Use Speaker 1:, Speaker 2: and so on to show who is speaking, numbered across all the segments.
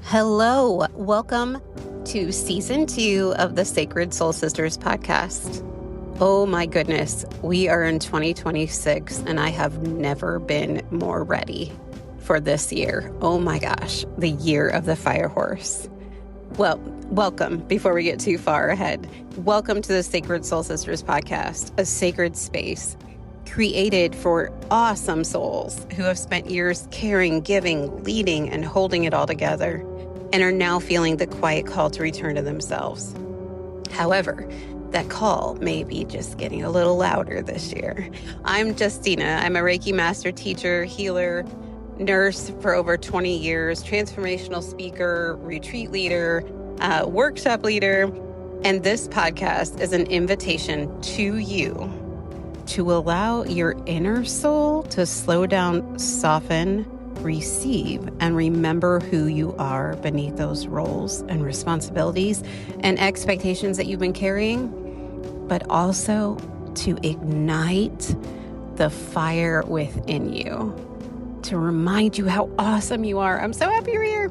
Speaker 1: Hello, welcome to season 2 of the Sacred Soul Sisters podcast. Oh my goodness, we are in 2026 and I have never been more ready for this year. Oh my gosh, the year of the fire horse. Well, welcome before we get too far ahead. Welcome to the Sacred Soul Sisters podcast, a sacred space created for awesome souls who have spent years caring, giving, leading, and holding it all together, and are now feeling the quiet call to return to themselves. However, that call may be just getting a little louder this year. I'm Justina. I'm a Reiki master teacher, healer, nurse for over 20 years, transformational speaker, retreat leader, workshop leader, and this podcast is an invitation to you to allow your inner soul to slow down, soften, receive, and remember who you are beneath those roles and responsibilities and expectations that you've been carrying, but also to ignite the fire within you, to remind you how awesome you are. I'm so happy you're here.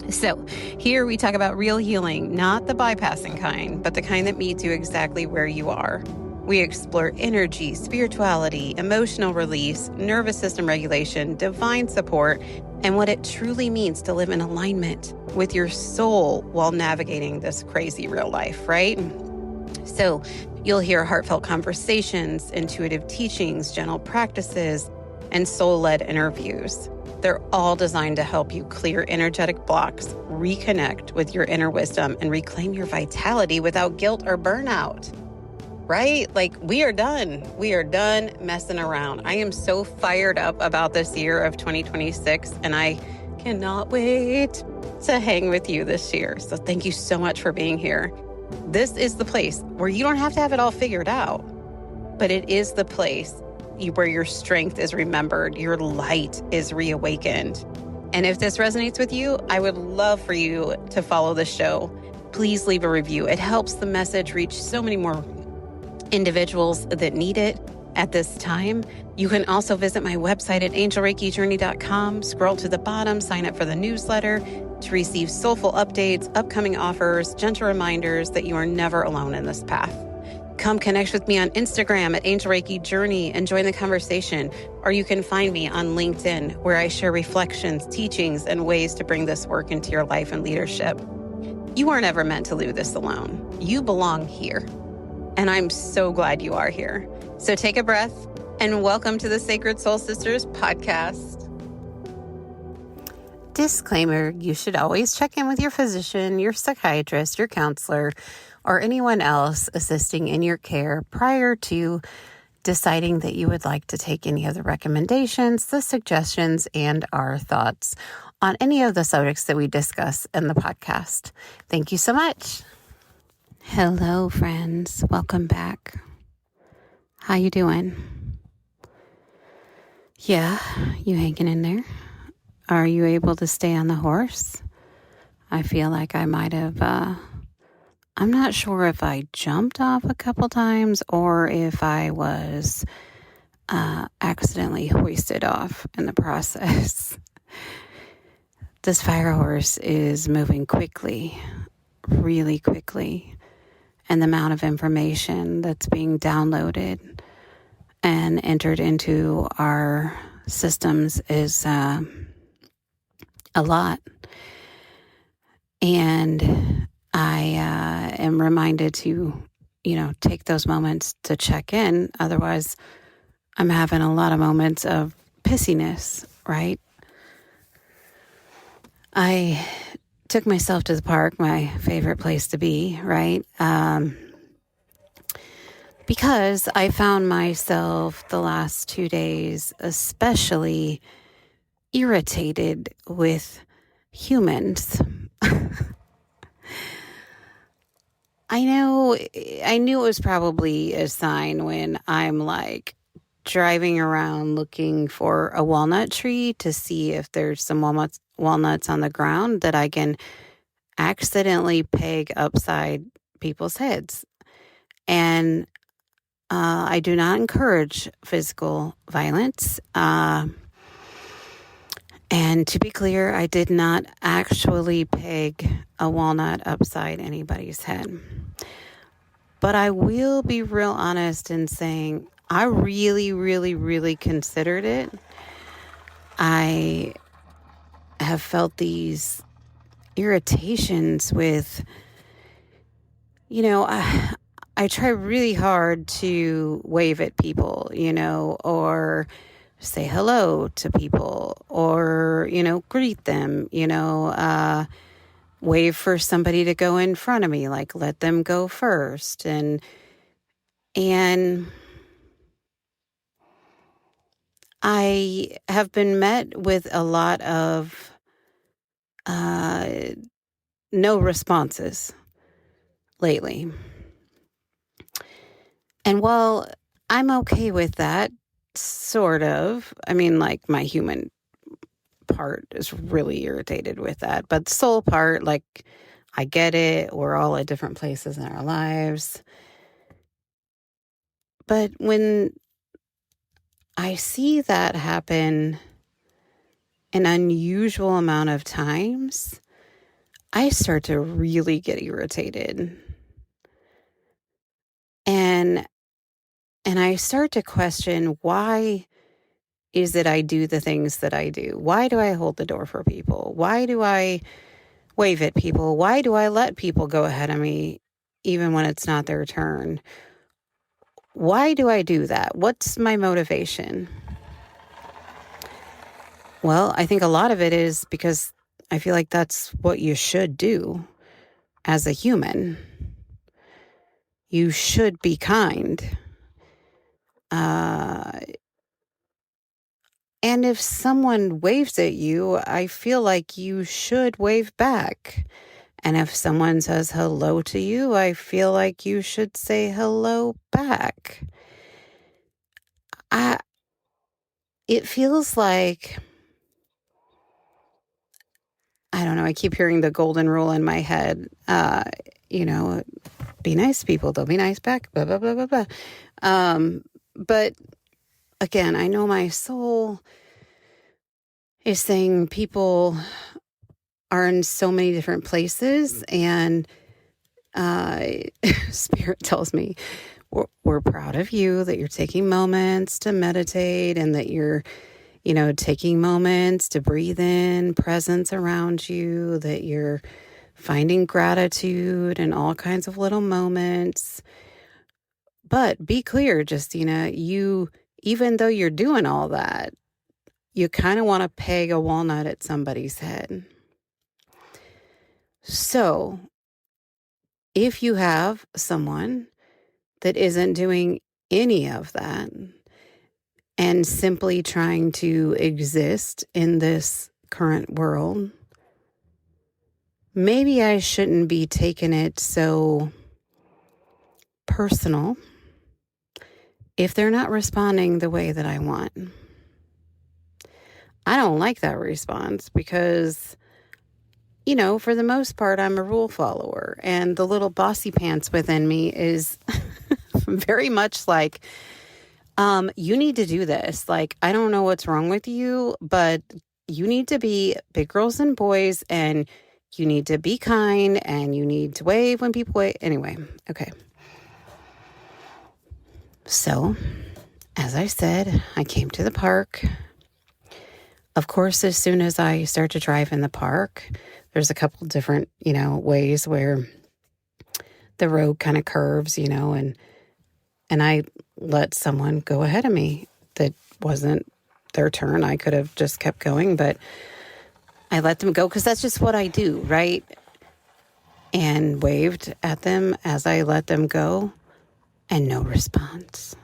Speaker 1: So here we talk about real healing, not the bypassing kind, but the kind that meets you exactly where you are. We explore energy, spirituality, emotional release, nervous system regulation, divine support, and what it truly means to live in alignment with your soul while navigating this crazy real life, right? So you'll hear heartfelt conversations, intuitive teachings, gentle practices, and soul-led interviews. They're all designed to help you clear energetic blocks, reconnect with your inner wisdom, and reclaim your vitality without guilt or burnout. Right? Like we are done. We are done messing around. I am so fired up about this year of 2026 and I cannot wait to hang with you this year. So thank you so much for being here. This is the place where you don't have to have it all figured out, but it is the place where your strength is remembered, your light is reawakened. And if this resonates with you, I would love for you to follow the show. Please leave a review. It helps the message reach so many more individuals that need it at this time. You can also visit my website at angelreikijourney.com, scroll to the bottom, sign up for the newsletter to receive soulful updates, upcoming offers, gentle reminders that you are never alone in this path. Come connect with me on Instagram at Angel Reiki Journey and join the conversation, or you can find me on LinkedIn where I share reflections, teachings, and ways to bring this work into your life and leadership. You weren't ever meant to do this alone. You belong here. And I'm so glad you are here. So take a breath and welcome to the Sacred Soul Sisters podcast. Disclaimer, you should always check in with your physician, your psychiatrist, your counselor, or anyone else assisting in your care prior to deciding that you would like to take any of the recommendations, the suggestions, and our thoughts on any of the subjects that we discuss in the podcast. Thank you so much. Hello, friends. Welcome back. How you doing? Yeah, you hanging in there? Are you able to stay on the horse? I feel like I might have, I'm not sure if I jumped off a couple times or if I was accidentally hoisted off in the process. This fire horse is moving quickly, really quickly. And the amount of information that's being downloaded and entered into our systems is a lot. And I am reminded to, take those moments to check in. Otherwise, I'm having a lot of moments of pissiness, right? I took myself to the park, my favorite place to be, right? Because I found myself the last 2 days especially irritated with humans. I knew it was probably a sign when I'm like driving around looking for a walnut tree to see if there's some walnuts on the ground that I can accidentally peg upside people's heads. And I do not encourage physical violence. And to be clear, I did not actually peg a walnut upside anybody's head. But I will be real honest in saying I really, really, really considered it. I have felt these irritations with, I try really hard to wave at people, or say hello to people, or, greet them, wave for somebody to go in front of me, like let them go first. And I have been met with a lot of no responses lately. And while I'm okay with that, sort of, I mean, like my human part is really irritated with that, but the soul part, like, I get it. We're all at different places in our lives. But when I see that happen an unusual amount of times, I start to really get irritated. And I start to question, why is it I do the things that I do? Why do I hold the door for people? Why do I wave at people? Why do I let people go ahead of me even when it's not their turn? Why do I do that? What's my motivation? Well, I think a lot of it is because I feel like that's what you should do as a human. You should be kind. And if someone waves at you, I feel like you should wave back. And if someone says hello to you, I feel like you should say hello back. It feels like, I don't know, I keep hearing the golden rule in my head. Be nice to people, they'll be nice back, blah, blah, blah, blah, blah. But again, I know my soul is saying people are in so many different places, and Spirit tells me, we're proud of you, that you're taking moments to meditate, and that you're, taking moments to breathe in presence around you, that you're finding gratitude in all kinds of little moments. But be clear, Justina, even though you're doing all that, you kind of want to peg a walnut at somebody's head. So if you have someone that isn't doing any of that and simply trying to exist in this current world, maybe I shouldn't be taking it so personal if they're not responding the way that I want. I don't like that response because, for the most part, I'm a rule follower, and the little bossy pants within me is very much like, you need to do this. Like, I don't know what's wrong with you, but you need to be big girls and boys, and you need to be kind, and you need to wave when people wave. Anyway, okay. So, as I said, I came to the park. Of course, as soon as I start to drive in the park, there's a couple different, ways where the road kind of curves, and I let someone go ahead of me that wasn't their turn. I could have just kept going, but I let them go because that's just what I do, right? And waved at them as I let them go, and no response.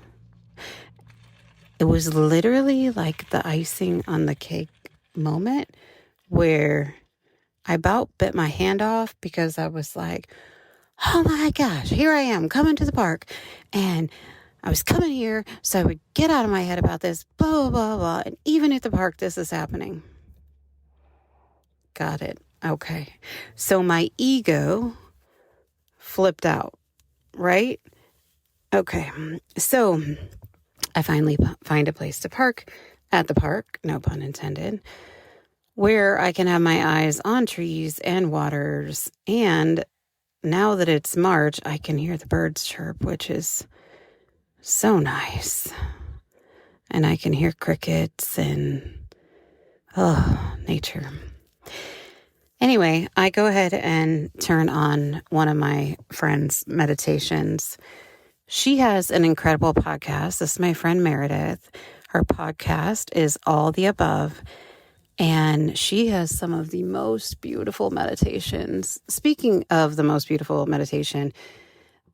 Speaker 1: It was literally like the icing on the cake moment where I about bit my hand off because I was like, oh my gosh, here I am coming to the park, and I was coming here so I would get out of my head about this, blah, blah, blah, blah. And even at the park, this is happening. Got it. Okay. So my ego flipped out, right? Okay. So I finally find a place to park at the park, no pun intended. where I can have my eyes on trees and waters. And now that it's March, I can hear the birds chirp, which is so nice. And I can hear crickets and, nature. Anyway, I go ahead and turn on one of my friend's meditations. She has an incredible podcast. This is my friend Meredith. Her podcast is All the Above, and she has some of the most beautiful meditations. Speaking of the most beautiful meditation,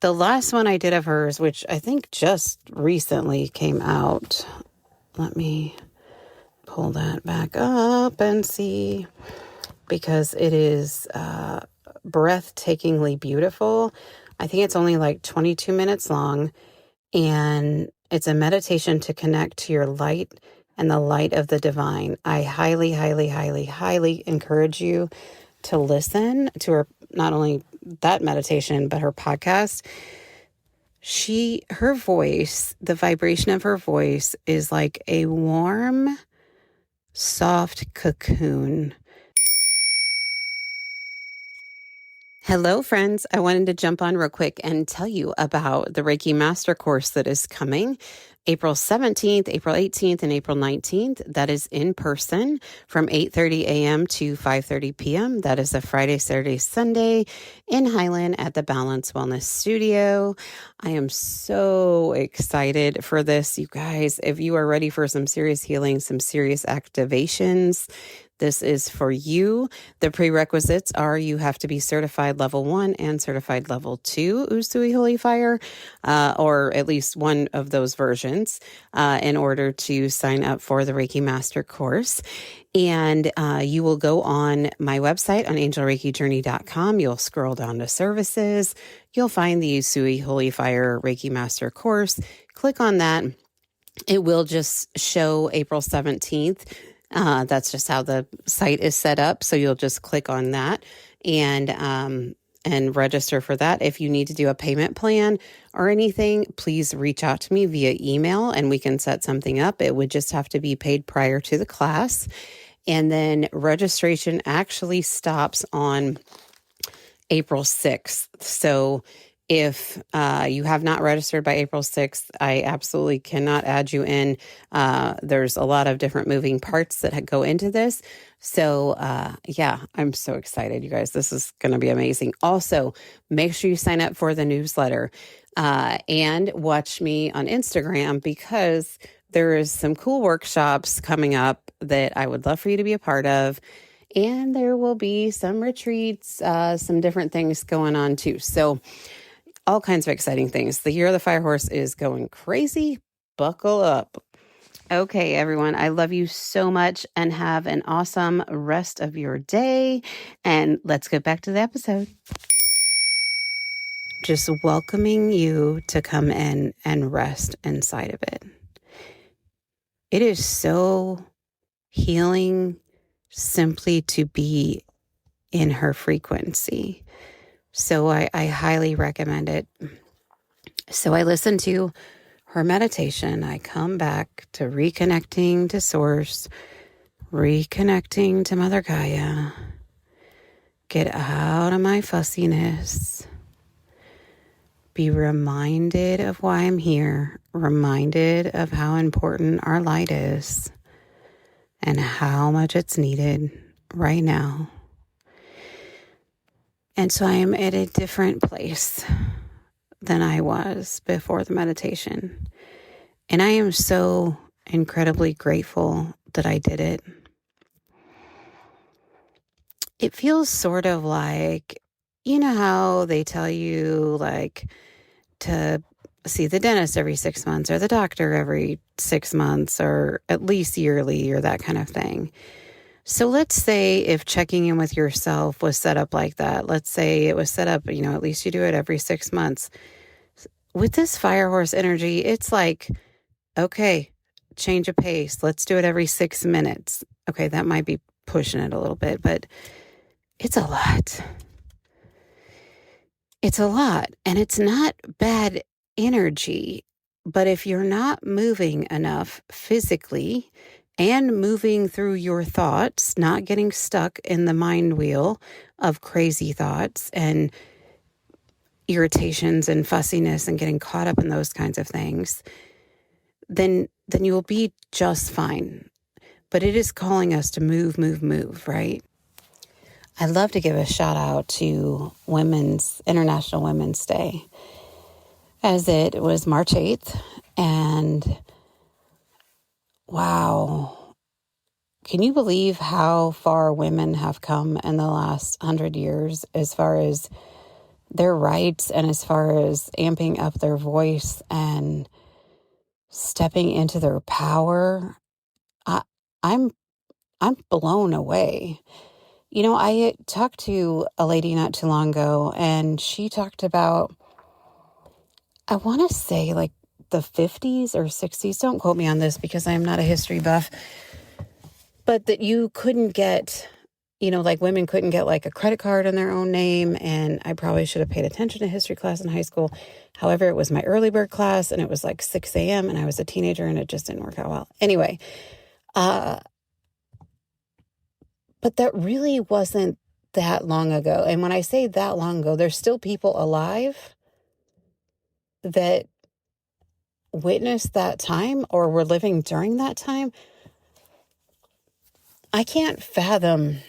Speaker 1: the last one I did of hers, which I think just recently came out. Let me pull that back up and see, because it is breathtakingly beautiful. I think it's only like 22 minutes long, and it's a meditation to connect to your light and the light of the divine. I highly, highly, highly, highly encourage you to listen to her, not only that meditation, but her podcast. Her voice, the vibration of her voice is like a warm, soft cocoon. Hello, friends. I wanted to jump on real quick and tell you about the Reiki Master Course that is coming April 17th, April 18th, and April 19th. That is in person from 8:30 a.m. to 5:30 p.m. That is a Friday, Saturday, Sunday in Highland at the Balance Wellness Studio. I am so excited for this, you guys. If you are ready for some serious healing, some serious activations, this is for you. The prerequisites are you have to be certified level 1 and certified level 2 Usui Holy Fire, or at least one of those versions, in order to sign up for the Reiki Master course. And you will go on my website on angelreikijourney.com. You'll scroll down to services. You'll find the Usui Holy Fire Reiki Master course. Click on that. It will just show April 17th. That's just how the site is set up. So you'll just click on that and register for that. If you need to do a payment plan or anything, please reach out to me via email and we can set something up. It would just have to be paid prior to the class. And then registration actually stops on April 6th. So if you have not registered by April 6th, I absolutely cannot add you in. There's a lot of different moving parts that go into this. So yeah, I'm so excited, you guys. This is going to be amazing. Also, make sure you sign up for the newsletter and watch me on Instagram, because there is some cool workshops coming up that I would love for you to be a part of. And there will be some retreats, some different things going on too. So all kinds of exciting things. The Year of the Fire Horse is going crazy. Buckle up. Okay, everyone, I love you so much and have an awesome rest of your day. And let's get back to the episode. Just welcoming you to come in and rest inside of it. It is so healing simply to be in her frequency. So I highly recommend it. So I listen to her meditation. I come back to reconnecting to Source, reconnecting to Mother Gaia, get out of my fussiness, be reminded of why I'm here, reminded of how important our light is and how much it's needed right now. And so I am at a different place than I was before the meditation. And I am so incredibly grateful that I did it. It feels sort of like, you know how they tell you like to see the dentist every 6 months or the doctor every 6 months or at least yearly or that kind of thing. So let's say if checking in with yourself was set up like that, let's say it was set up, at least you do it every 6 months. With this fire horse energy, it's like, okay, change of pace. Let's do it every 6 minutes. Okay, that might be pushing it a little bit, but it's a lot. It's a lot, and it's not bad energy, but if you're not moving enough physically, and moving through your thoughts, not getting stuck in the mind wheel of crazy thoughts and irritations and fussiness and getting caught up in those kinds of things, then you will be just fine. But it is calling us to move, right? I'd love to give a shout out to International Women's Day, as it was March 8th. And wow, can you believe how far women have come in the last 100 years as far as their rights and as far as amping up their voice and stepping into their power? I'm blown away. I talked to a lady not too long ago, and she talked about, I want to say like the 50s or 60s. Don't quote me on this because I am not a history buff. But that you couldn't get, like women couldn't get like a credit card in their own name. And I probably should have paid attention to history class in high school. However, it was my early bird class and it was like 6 a.m. and I was a teenager and it just didn't work out well. Anyway, but that really wasn't that long ago. And when I say that long ago, there's still people alive that witnessed that time or were living during that time. I can't fathom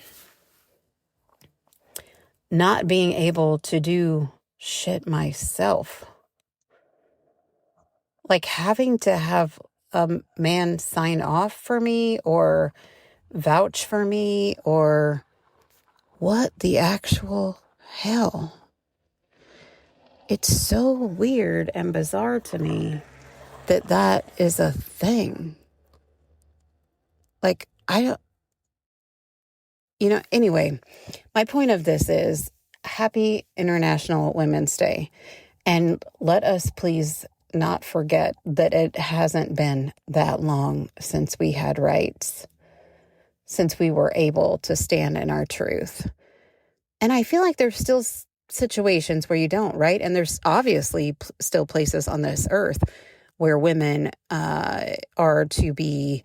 Speaker 1: not being able to do shit myself. Like having to have a man sign off for me or vouch for me, or what the actual hell? It's so weird and bizarre to me that is a thing. Like, anyway, my point of this is happy International Women's Day. And let us please not forget that it hasn't been that long since we had rights, since we were able to stand in our truth. And I feel like there's still situations where you don't, right? And there's obviously still places on this earth where women are to be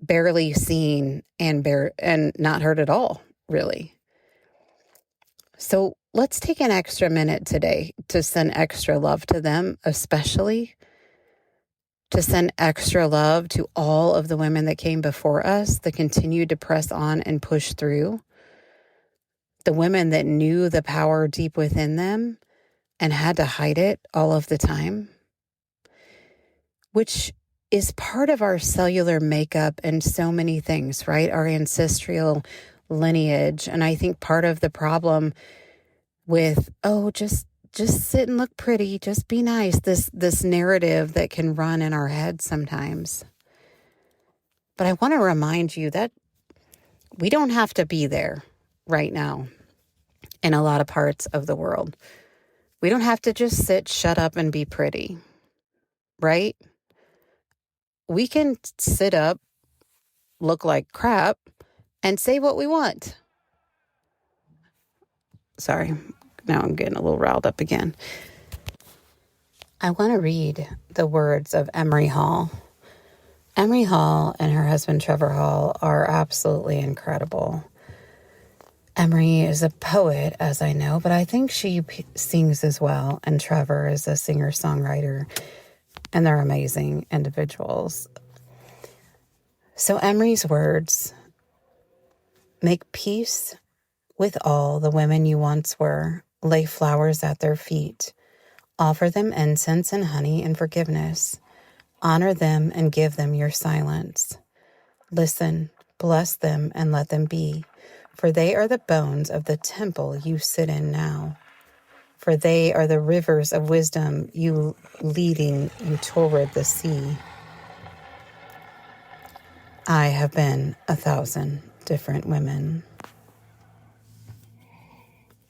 Speaker 1: barely seen and not heard at all, really. So let's take an extra minute today to send extra love to them, especially to send extra love to all of the women that came before us, that continued to press on and push through. The women that knew the power deep within them and had to hide it all of the time, which is part of our cellular makeup and so many things, right? Our ancestral lineage. And I think part of the problem with, just sit and look pretty, just be nice, this narrative that can run in our heads sometimes. But I want to remind you that we don't have to be there right now in a lot of parts of the world. We don't have to just sit, shut up, and be pretty, right? We can sit up, look like crap, and say what we want. Sorry, now I'm getting a little riled up again. I want to read the words of Emery Hall. Emery Hall and her husband Trevor Hall are absolutely incredible. Emery is a poet, as I know, but I think she sings as well, and Trevor is a singer-songwriter, and they're amazing individuals. So Emery's words: make peace with all the women you once were, lay flowers at their feet, offer them incense and honey and forgiveness, honor them and give them your silence. Listen, bless them and let them be, for they are the bones of the temple you sit in now. For they are the rivers of wisdom you leading you toward the sea. I have been 1,000 different women.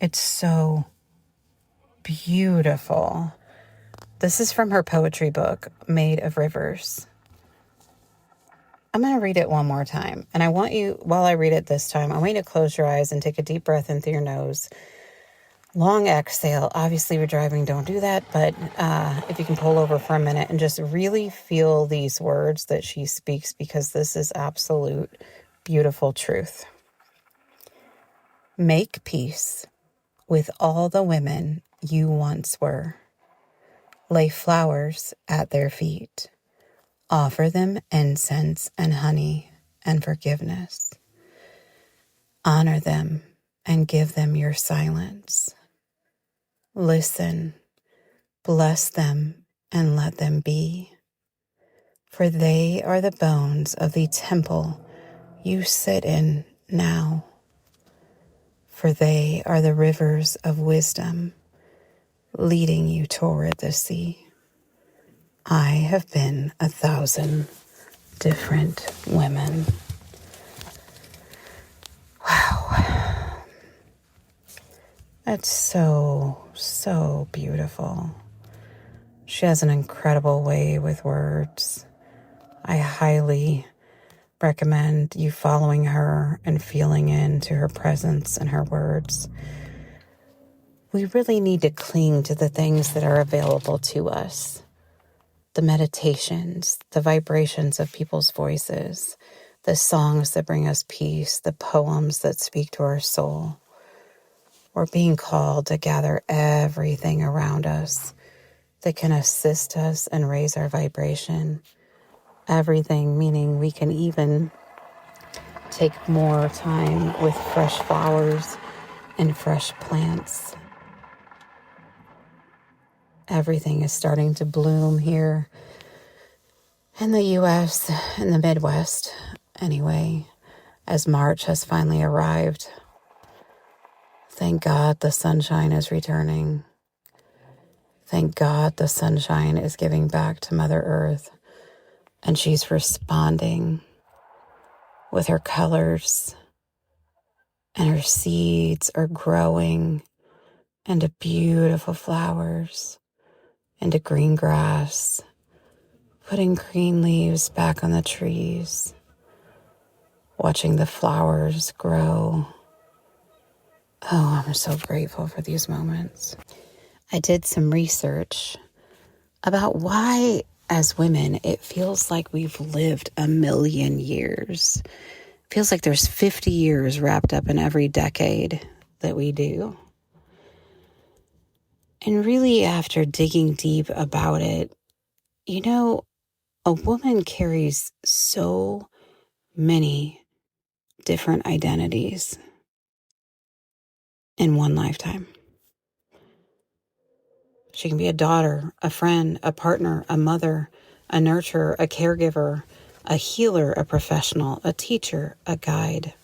Speaker 1: It's so beautiful. This is from her poetry book, Made of Rivers. I'm going to read it one more time. And I want you, while I read it this time, I want you to close your eyes and take a deep breath in through your nose. Long exhale. Obviously, we're driving, don't do that. But if you can pull over for a minute and just really feel these words that she speaks, because this is absolute beautiful truth. Make peace with all the women you once were. Lay flowers at their feet. Offer them incense and honey and forgiveness. Honor them and give them your silence. Listen, bless them, and let them be. For they are the bones of the temple you sit in now. For they are the rivers of wisdom leading you toward the sea. I have been 1,000 different women. Wow. That's so beautiful. She has an incredible way with words. I highly recommend you following her and feeling into her presence and her words. We really need to cling to the things that are available to us. The meditations, the vibrations of people's voices, the songs that bring us peace, the poems that speak to our soul. We're being called to gather everything around us that can assist us and raise our vibration. Everything, meaning we can even take more time with fresh flowers and fresh plants. Everything is starting to bloom here in the U.S., in the Midwest, anyway, as March has finally arrived. Thank God the sunshine is returning. Thank God the sunshine is giving back to Mother Earth, and she's responding with her colors, and her seeds are growing into beautiful flowers, into green grass, putting green leaves back on the trees, watching the flowers grow. Oh, I'm so grateful for these moments. I did some research about why, as women, it feels like we've lived 1,000,000 years. It feels like there's 50 years wrapped up in every decade that we do. And really, after digging deep about it, a woman carries so many different identities in one lifetime. She can be a daughter, a friend, a partner, a mother, a nurturer, a caregiver, a healer, a professional, a teacher, a guide.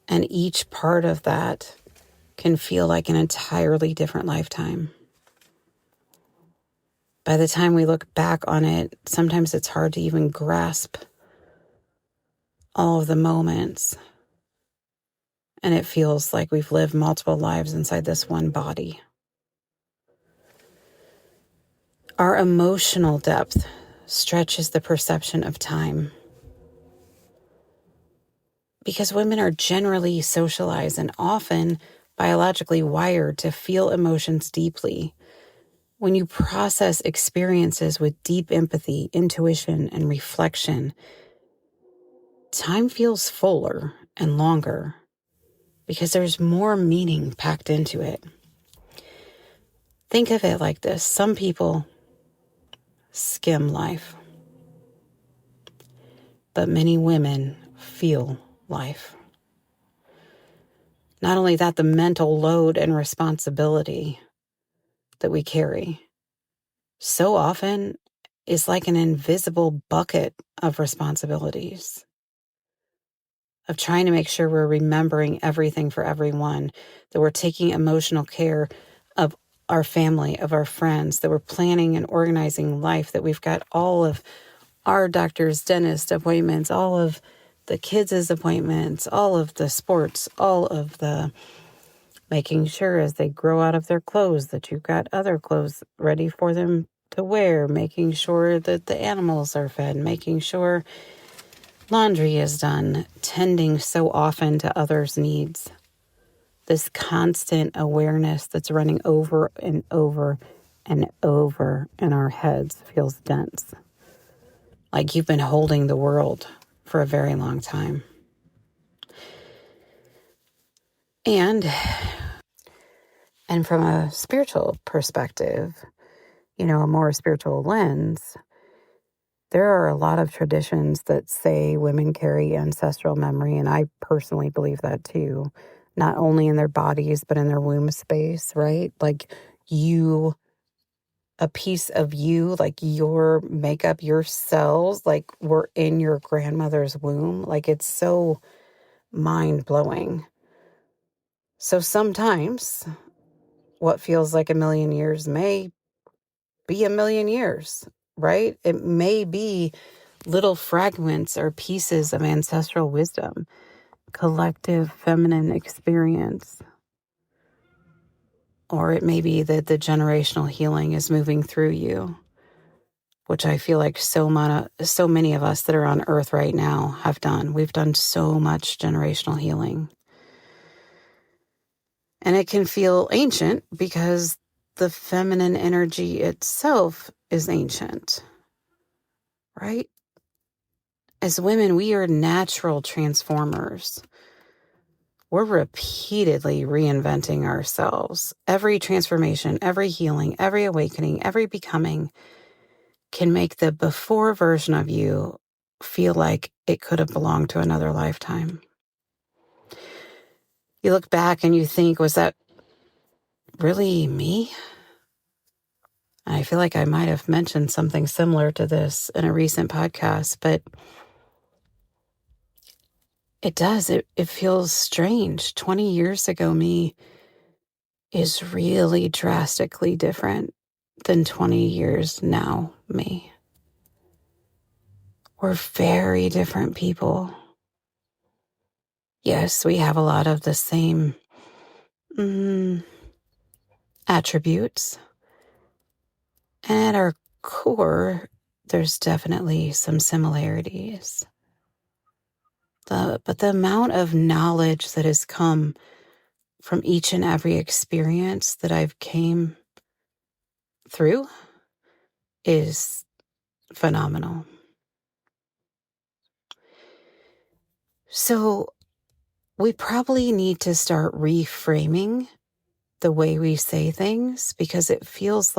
Speaker 1: And each part of that can feel like an entirely different lifetime. By the time we look back on it, sometimes it's hard to even grasp all of the moments. And it feels like we've lived multiple lives inside this one body. Our emotional depth stretches the perception of time. Because women are generally socialized and often biologically wired to feel emotions deeply. When you process experiences with deep empathy, intuition, and reflection, time feels fuller and longer because there's more meaning packed into it. Think of it like this. Some people skim life, but many women feel life. Not only that, the mental load and responsibility that we carry so often is like an invisible bucket of responsibilities, of trying to make sure we're remembering everything for everyone, that we're taking emotional care of our family, of our friends, that we're planning and organizing life, that we've got all of our doctor's, dentist appointments, all of the kids' appointments, all of the sports, all of the making sure as they grow out of their clothes that you've got other clothes ready for them to wear, making sure that the animals are fed, making sure laundry is done, tending so often to others' needs. this constant awareness that's running over and over and over in our heads feels dense. Like you've been holding the world for a very long time. And from a spiritual perspective, a more spiritual lens, there are a lot of traditions that say women carry ancestral memory, and I personally believe that too. Not only in their bodies, but in their womb space, right? Like a piece of you, like your makeup, your cells, like were in your grandmother's womb. Like it's so mind-blowing. So sometimes what feels like a million years may be a million years, right? It may be little fragments or pieces of ancestral wisdom, collective feminine experience. Or it may be that the generational healing is moving through you, which I feel like so many of us that are on earth right now have done. We've done so much generational healing. And it can feel ancient because the feminine energy itself is ancient, right? As women, we are natural transformers. We're repeatedly reinventing ourselves. Every transformation, every healing, every awakening, every becoming can make the before version of you feel like it could have belonged to another lifetime. You look back and you think, was that really me? And I feel like I might have mentioned something similar to this in a recent podcast, but it does. It feels strange. 20 years ago, me is really drastically different than 20 years now, me. We're very different people. Yes, we have a lot of the same attributes. And at our core, there's definitely some similarities. But the amount of knowledge that has come from each and every experience that I've came through is phenomenal. So we probably need to start reframing the way we say things, because it feels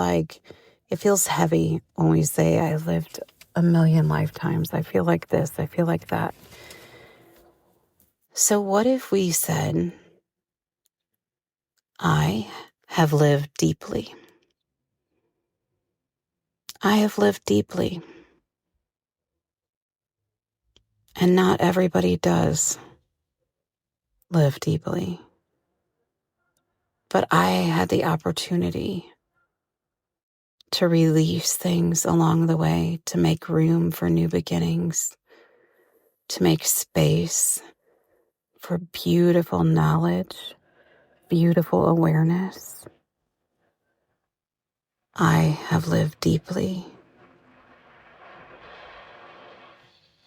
Speaker 1: heavy when we say I lived a million lifetimes. I feel like this, I feel like that. So what if we said, I have lived deeply. I have lived deeply. And not everybody does live deeply. But I had the opportunity to release things along the way, to make room for new beginnings, to make space for beautiful knowledge, beautiful awareness. I have lived deeply.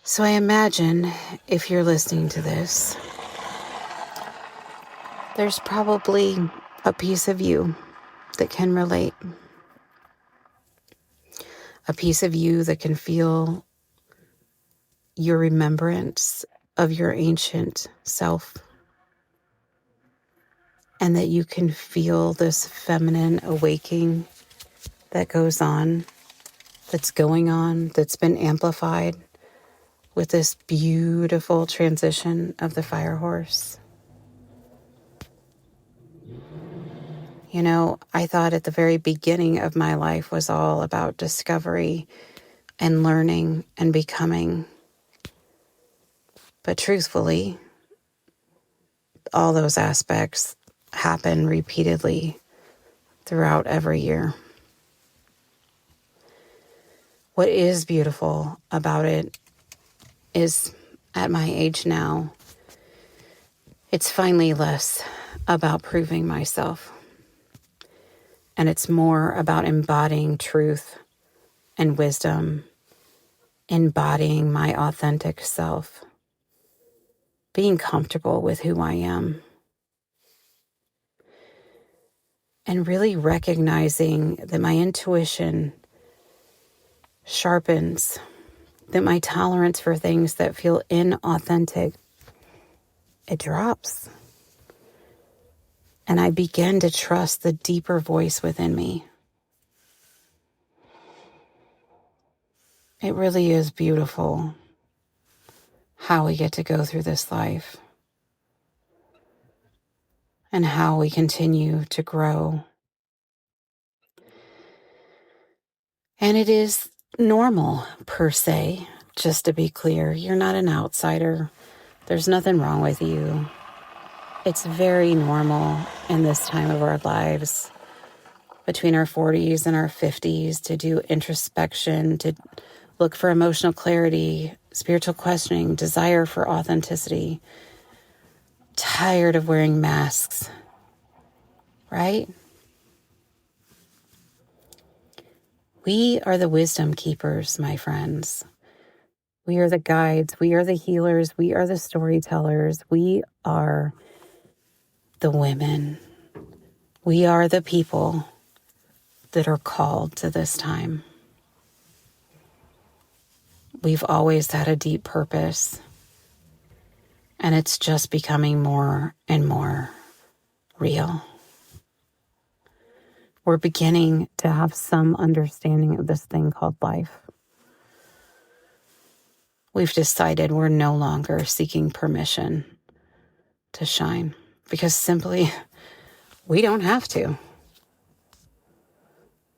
Speaker 1: So I imagine if you're listening to this, there's probably a piece of you that can relate. A piece of you that can feel your remembrance of your ancient self. And that you can feel this feminine awakening that goes on, that's going on, that's been amplified with this beautiful transition of the fire horse. I thought at the very beginning of my life was all about discovery and learning and becoming. But truthfully, all those aspects happen repeatedly throughout every year. What is beautiful about it is, at my age now, it's finally less about proving myself. And it's more about embodying truth and wisdom, embodying my authentic self, being comfortable with who I am. and really recognizing that my intuition sharpens, that my tolerance for things that feel inauthentic, it drops. And I begin to trust the deeper voice within me. It really is beautiful how we get to go through this life and how we continue to grow. And it is normal, per se, just to be clear. You're not an outsider. There's nothing wrong with you. It's very normal in this time of our lives, between our 40s and our 50s, to do introspection, to look for emotional clarity, spiritual questioning, desire for authenticity. Tired of wearing masks, right? We are the wisdom keepers, my friends. We are the guides. We are the healers. We are the storytellers. We are the women. We are the people that are called to this time. We've always had a deep purpose, and it's just becoming more and more real. We're beginning to have some understanding of this thing called life. We've decided we're no longer seeking permission to shine, because simply we don't have to.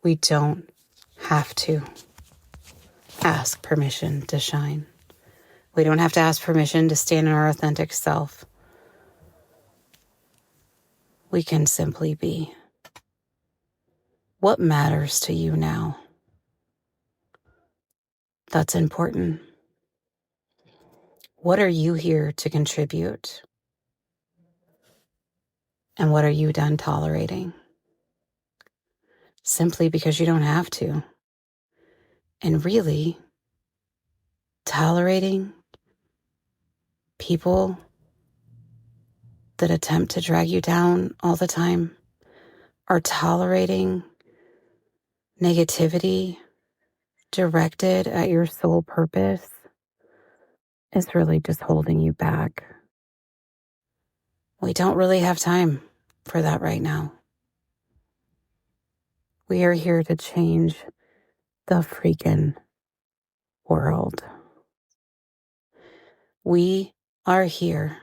Speaker 1: We don't have to ask permission to shine. We don't have to ask permission to stand in our authentic self. We can simply be. What matters to you now? That's important. What are you here to contribute? And what are you done tolerating? Simply because you don't have to. And really, tolerating people that attempt to drag you down all the time, are tolerating negativity directed at your sole purpose, is really just holding you back. We don't really have time for that right now. We are here to change the freaking world. We are here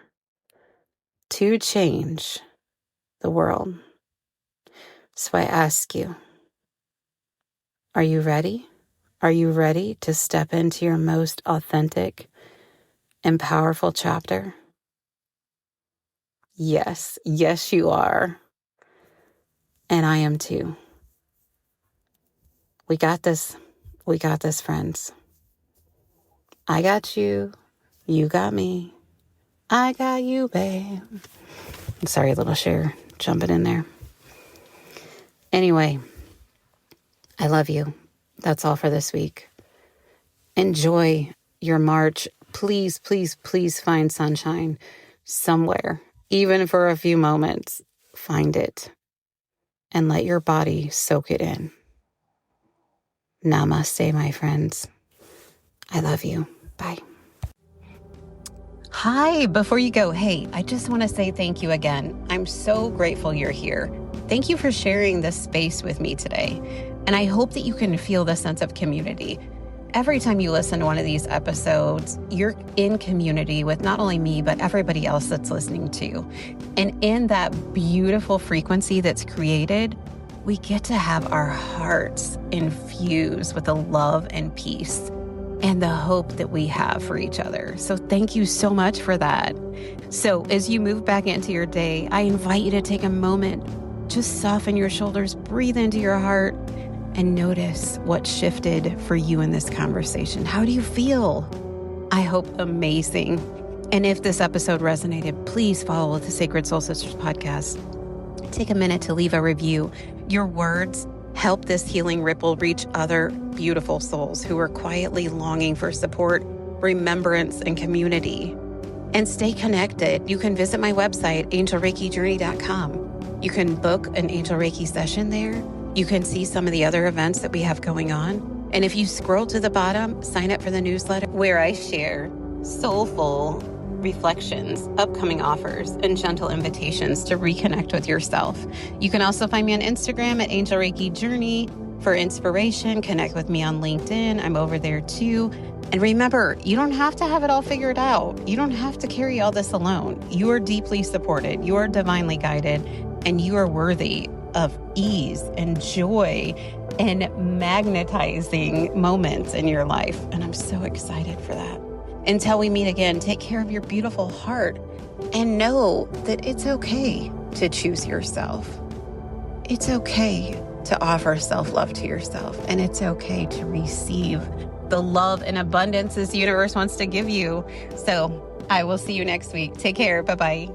Speaker 1: to change the world. So I ask you, are you ready? Are you ready to step into your most authentic and powerful chapter? Yes, yes you are. And I am too. We got this. We got this, friends. I got you. You got me. I got you, babe. Sorry, little Cher, jumping in there. Anyway, I love you. That's all for this week. Enjoy your March. Please, please, please find sunshine somewhere, even for a few moments. Find it and let your body soak it in. Namaste, my friends. I love you. Bye. Hi, before you go, hey, I just want to say thank you again. I'm so grateful you're here. Thank you for sharing this space with me today. And I hope that you can feel the sense of community. Every time you listen to one of these episodes, you're in community with not only me, but everybody else that's listening too. And in that beautiful frequency that's created, we get to have our hearts infused with the love and peace and the hope that we have for each other. So thank you so much for that. So as you move back into your day, I invite you to take a moment, just soften your shoulders, breathe into your heart, and notice what shifted for you in this conversation. How do you feel? I hope amazing. And if this episode resonated, please follow the Sacred Soul Sisters podcast. Take a minute to leave a review. Your words help this healing ripple reach other beautiful souls who are quietly longing for support, remembrance, and community. And stay connected. You can visit my website, angelreikijourney.com. You can book an Angel Reiki session there. You can see some of the other events that we have going on. And if you scroll to the bottom, sign up for the newsletter where I share soulful reflections, upcoming offers, and gentle invitations to reconnect with yourself. You can also find me on Instagram at Angel Reiki Journey for inspiration. Connect with me on LinkedIn. I'm over there too. And remember, you don't have to have it all figured out. You don't have to carry all this alone. You are deeply supported. You are divinely guided, and you are worthy of ease and joy and magnetizing moments in your life. And I'm so excited for that. Until we meet again, take care of your beautiful heart and know that it's okay to choose yourself. It's okay to offer self-love to yourself, and it's okay to receive the love and abundance this universe wants to give you. So I will see you next week. Take care. Bye-bye.